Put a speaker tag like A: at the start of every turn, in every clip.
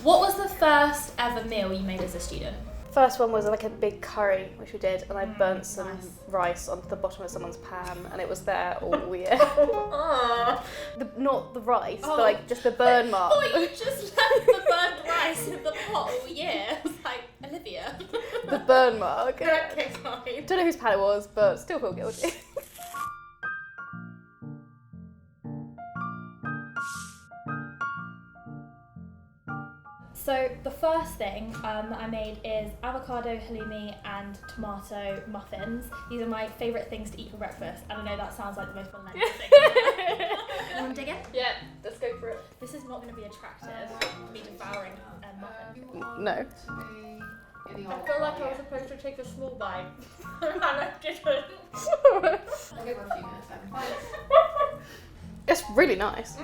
A: What was the first ever meal you made as a student?
B: First one was like a big curry, which we did, and I burnt some rice onto the bottom of someone's pan, and it was there all year. Not the rice, but like just the burn mark.
A: Oh, you just left the burnt rice in the pot all year. I was like, Olivia.
B: The burn mark.
A: Okay, fine.
B: Don't know whose pan it was, but still feel guilty.
A: So the first thing that I made is avocado, halloumi and tomato muffins. These are my favourite things to eat for breakfast, and I know that sounds like the most relentless thing. You want to dig in?
B: Yeah, let's go for it.
A: This is not going to be attractive, me devouring a muffin.
B: No.
A: I feel like I was supposed to take a small bite, and I didn't.
C: I'll give her a few minutes then.
B: It's really nice.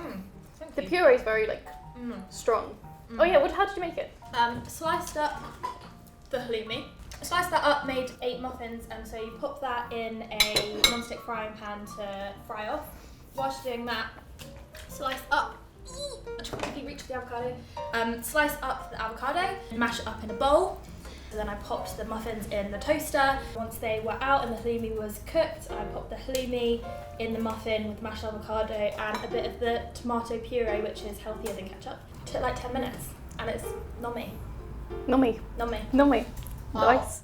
B: The puree is very strong. Oh yeah, how did you make it?
A: Sliced up the halloumi. Sliced that up, made 8 muffins, and so you pop that in a non-stick frying pan to fry off. Whilst you're doing that, slice up. I try to reach for the avocado. Slice up the avocado, mash it up in a bowl. So then I popped the muffins in the toaster. Once they were out and the halloumi was cooked, I popped the halloumi in the muffin with mashed avocado and a bit of the tomato puree, which is healthier than ketchup. It took like 10 minutes and it's nummy.
B: Nummy.
A: Nummy.
B: Nummy.
C: Wow.
B: Nice.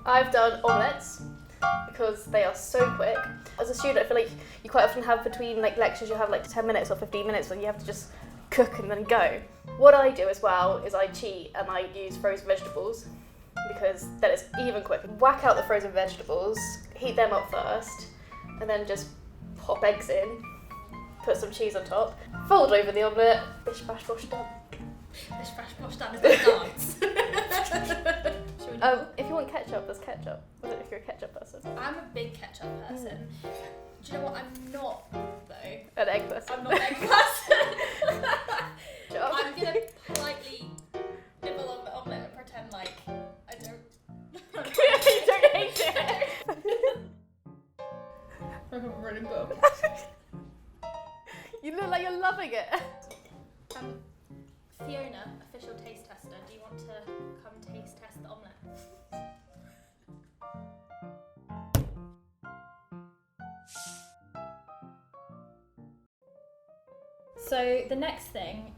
B: I've done omelettes because they are so quick. As a student, I feel like you quite often have between lectures, you have 10 minutes or 15 minutes when you have to just cook and then go. What I do as well is I cheat and I use frozen vegetables because then it's even quicker. Whack out the frozen vegetables, heat them up first, and then just pop eggs in, put some cheese on top, fold over the omelette, bish bash bosh done.
A: Bish bash bosh done is a dance.
B: If you want ketchup, there's ketchup. I don't know if you're a ketchup person.
A: I'm a big ketchup person. Do you know what I'm not though?
B: An egg person.
A: I'm not an egg person.
B: Job.
A: I'm gonna politely nibble on the omelette and pretend like I don't.
B: You don't hate it.
A: I'm really good.
B: You look like you're loving it.
A: Fiona, official taste tester, do you want to come taste test the omelette? So the next thing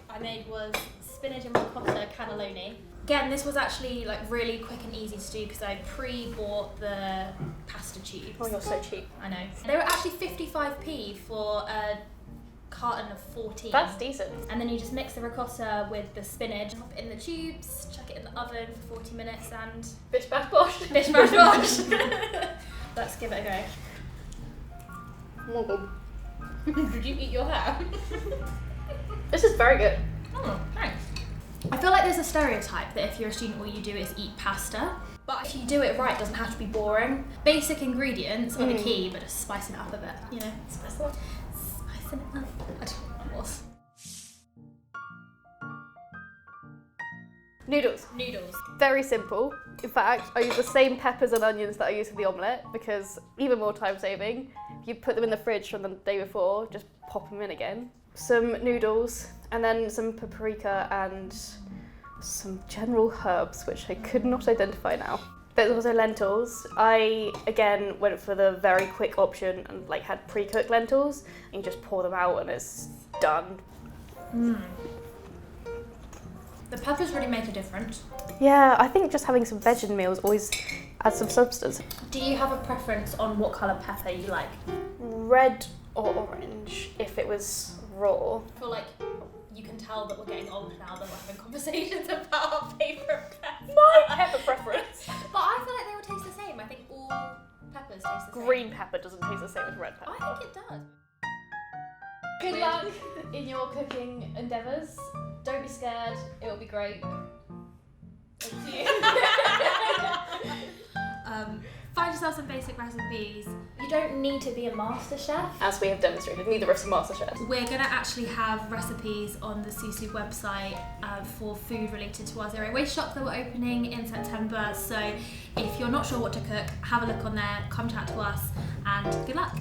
A: I made was spinach and ricotta cannelloni. Again, this was actually really quick and easy to do because I pre-bought the pasta tubes.
B: Oh, you're so cheap.
A: I know. They were actually 55p for a carton of 14.
B: That's decent.
A: And then you just mix the ricotta with the spinach, pop it in the tubes, chuck it in the oven for 40 minutes and...
B: Bish bash bosh.
A: Bish bash bosh. Let's give it a go. Did you eat your hair?
B: This is very good.
A: Oh, thanks. I feel like there's a stereotype that if you're a student, all you do is eat pasta. But if you do it right, it doesn't have to be boring. Basic ingredients are the key, but just spicing it up a bit, you know? Spicing it up. I don't know what it was.
B: Noodles.
A: Noodles.
B: Very simple. In fact, I use the same peppers and onions that I use for the omelette because even more time saving. If you put them in the fridge from the day before, just pop them in again. Some noodles and then some paprika and some general herbs, which I could not identify now. There's also lentils. I, again, went for the very quick option and had pre-cooked lentils and you just pour them out and it's done.
A: The peppers really make a difference.
B: Yeah, I think just having some veg in meals always adds some substance.
A: Do you have a preference on what colour pepper you like?
B: Red or orange, if it was raw.
A: I feel like you can tell that we're getting old now that we're having conversations about our favourite pepper.
B: My pepper preference.
A: But I feel like they would taste the same. I think all peppers taste the same.
B: Green pepper doesn't taste the same as red pepper.
A: I think it does.
B: Good luck in your cooking endeavours. Don't be scared, it will be great.
A: Find yourself some basic recipes. You don't need to be a master chef.
B: As we have demonstrated, neither of us are master chefs.
A: We're going to actually have recipes on the Susu website for food related to our Zero Waste shop that we're opening in September. So if you're not sure what to cook, have a look on there, come chat to us, and good luck.